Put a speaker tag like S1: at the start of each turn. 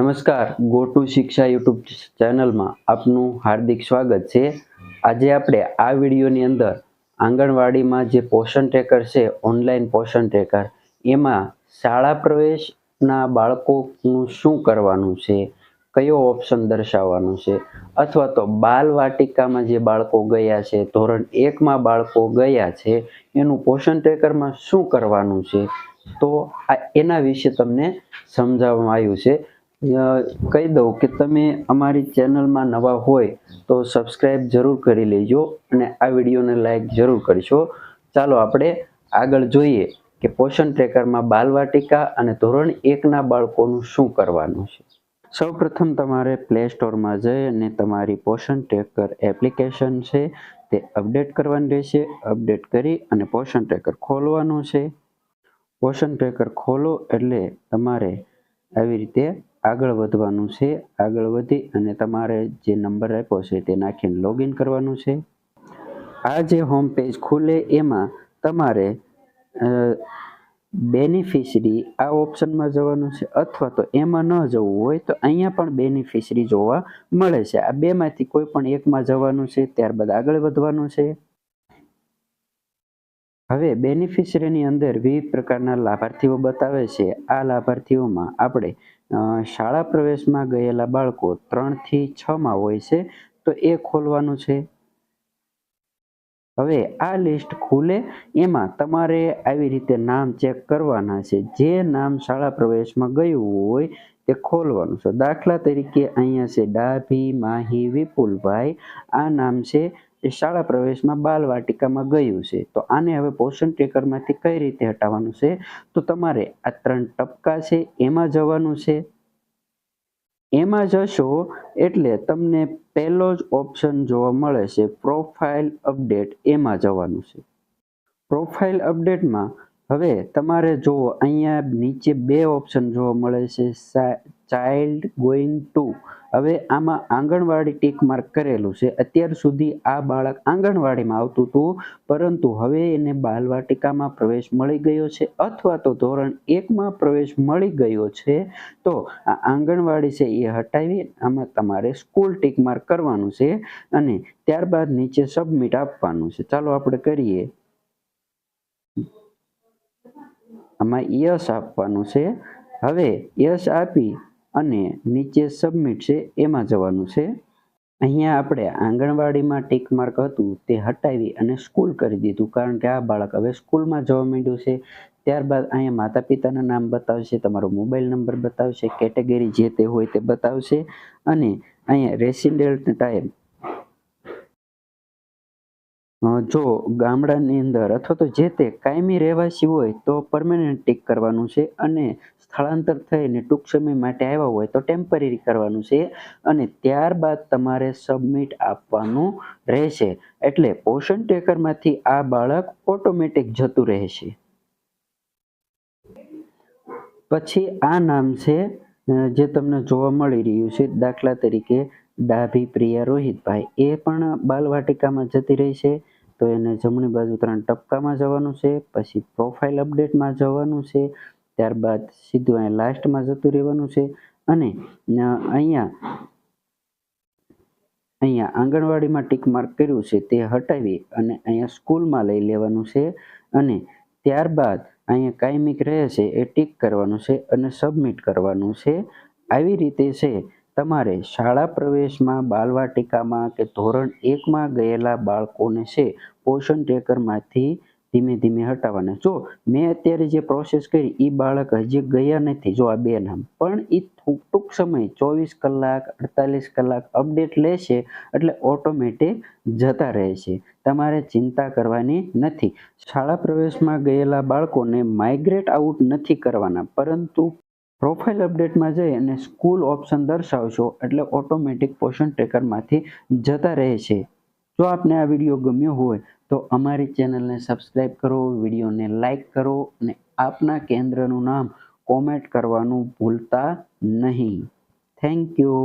S1: નમસ્કાર, go to શિક્ષા YouTube ચેનલમાં આપનું હાર્દિક સ્વાગત છે। આજે આપણે આ વિડીયોની અંદર આંગણવાડીમાં જે પોષણ ટ્રેકર છે, ઓનલાઈન પોષણ ટ્રેકર, એમાં શાળા પ્રવેશના બાળકોનું શું કરવાનું છે, કયો ઓપ્શન દર્શાવવાનું છે, અથવા તો બાલ વાટિકામાં જે બાળકો ગયા છે, ધોરણ 1માં બાળકો ગયા છે, એનું પોષણ ટ્રેકરમાં શું કરવાનું છે, તો એના વિશે તમને સમજાવવામાં આવ્યું છે। કહી દઉં કે તમે અમારી ચેનલમાં નવા હોય તો સબસ્ક્રાઈબ જરૂર કરી લેજો અને આ વિડીયોને લાઈક જરૂર કરશો। ચાલો આપણે આગળ જોઈએ કે પોષણ ટ્રેકરમાં બાલવાટિકા અને ધોરણ 1ના બાળકોનું શું કરવાનું છે। સૌપ્રથમ તમારે પ્લે સ્ટોરમાં જઈ અને તમારી પોષણ ટ્રેકર એપ્લિકેશન છે તે અપડેટ કરવાની રહેશે। અપડેટ કરી અને પોષણ ટ્રેકર ખોલવાનું છે। પોષણ ટ્રેકર ખોલો એટલે તમારે આવી રીતે આગળ વધવાનું છે। આગળ વધી અને તમારે જે નંબર આપ્યો છે તે નાખીને લોગિન કરવાનું છે। આ જે હોમ પેજ ખુલે એમાં તમારે બેનિફિશરી આ ઓપ્શનમાં જવાનું છે, અથવા તો એમાં ન જવું હોય તો અહીંયા પણ બેનિફિશરી જોવા મળે છે। આ બેમાંથી કોઈ પણ એકમાં જવાનું છે, ત્યારબાદ આગળ વધવાનું છે। હવે બેનિફિશરીની અંદર વિવિધ પ્રકારના લાભાર્થીઓ બતાવે છે। આ લાભાર્થીઓમાં આપણે શાળા પ્રવેશમાં ગયેલા બાળકો 3 થી 6માં હોય છે તો એ ખોલવાનું છે। હવે આ લિસ્ટ ખુલે એમાં તમારે આવી રીતે નામ ચેક કરવાના છે। જે નામ શાળા પ્રવેશમાં ગયું હોય તે ખોલવાનું છે। દાખલા તરીકે અહીંયા છે ડાભી માહી વિપુલભાઈ, આ નામ છે એ શાળા પ્રવેશમાં બાલવાટિકામાં ગયું છે। તો આને હવે પોષણ ટ્રેકરમાંથી કઈ રીતે હટાવવાનું છે, તો તમારે આ 3 ટપકા છે એમાં જવાનું છે। એમાં જશો એટલે તમને પહેલો જ ઓપ્શન જોવા મળે છે પ્રોફાઇલ અપડેટ, એમાં જવાનું છે। પ્રોફાઇલ અપડેટમાં હવે તમારે જુઓ અહીંયા નીચે 2 ઓપ્શન જોવા મળે છે, ચાઇલ્ડ ગોઈંગ ટુ। હવે આમાં આંગણવાડી ટીક માર્ક કરેલું છે। અત્યાર સુધી આ બાળક આંગણવાડીમાં આવતું હતું, પરંતુ હવે એને બાલવાટિકામાં પ્રવેશ મળી ગયો છે, અથવા તો ધોરણ 1માં પ્રવેશ મળી ગયો છે, તો આ આંગણવાડી છે એ હટાવી આમાં તમારે સ્કૂલ ટીક માર્ક કરવાનું છે અને ત્યારબાદ નીચે સબમિટ આપવાનું છે। ચાલો આપણે કરીએ। આમાં યસ આપવાનું છે। હવે યસ આપી અને નીચે સબમિટ છે એમાં જવાનું છે। અહીંયા આપણે આંગણવાડીમાં ટીક માર્ક હતું તે હટાવી અને સ્કૂલ કરી દીધું, કારણ કે આ બાળક હવે સ્કૂલમાં જવા માંડ્યું છે। ત્યારબાદ અહીંયા માતા પિતાના નામ બતાવશે, તમારો મોબાઈલ નંબર બતાવશે, કેટેગરી જે તે હોય તે બતાવશે અને અહીંયા રેસિડેન્ટ ટાઈપ જો ગામડાની અંદર અથવા તો જે તે કાયમી રહેવાસી હોય તો પરમેનન્ટ ટીક કરવાનું છે, અને સ્થળાંતર થઈને ટૂંક સમય માટે આવ્યા હોય તો ટેમ્પરરી કરવાનું છે, અને ત્યારબાદ તમારે સબમિટ આપવાનું રહેશે। એટલે પોષણ ટ્રેકરમાંથી આ બાળક ઓટોમેટિક જતું રહેશે। પછી આ નામ છે જે તમને જોવા મળી રહ્યું છે, દાખલા તરીકે ડાભી પ્રિયા રોહિતભાઈ, એ પણ બાલવાટિકામાં જતી રહી છે। તો એને જમણી બાજુ 3 ટપકામાં જવાનું છે, પછી પ્રોફાઇલ અપડેટમાં જવાનું છે, ત્યારબાદ સીધું અહીંયા લાસ્ટમાં જતું રહેવાનું છે, અને અહીંયા આંગણવાડીમાં ટીક માર્ક કર્યું છે તે હટાવી અને અહીંયા સ્કૂલમાં લઈ લેવાનું છે, અને ત્યારબાદ અહીંયા કાયમિક રહે છે એ ટીક કરવાનું છે અને સબમિટ કરવાનું છે। આવી રીતે છે તમારે શાળા પ્રવેશમાં બાલવાટિકામાં કે ધોરણ 1માં ગયેલા બાળકોને છે પોષણ ટ્રેકરમાંથી ધીમે ધીમે હટાવવાના। જો મેં અત્યારે જે પ્રોસેસ કરી એ બાળક હજી ગયા નથી, જો આ 2 નામ, પણ એ ટૂંક સમય 24 કલાક 48 કલાક અપડેટ લેશે એટલે ઓટોમેટિક જતા રહેશે। તમારે ચિંતા કરવાની નથી। શાળા પ્રવેશમાં ગયેલા બાળકોને માઇગ્રેટ આઉટ નથી કરવાના, પરંતુ પ્રોફાઇલ અપડેટમાં જઈ અને સ્કૂલ ઓપ્શન દર્શાવશો એટલે ઓટોમેટિક પોષણ ટ્રેકરમાંથી જતા રહેશે। જો આપને આ વિડીયો ગમ્યો હોય તો અમારી ચેનલને સબસ્ક્રાઈબ કરો, વિડીયોને લાઈક કરો અને આપના કેન્દ્રનું નામ કોમેન્ટ કરવાનું ભૂલતા નહીં। Thank you.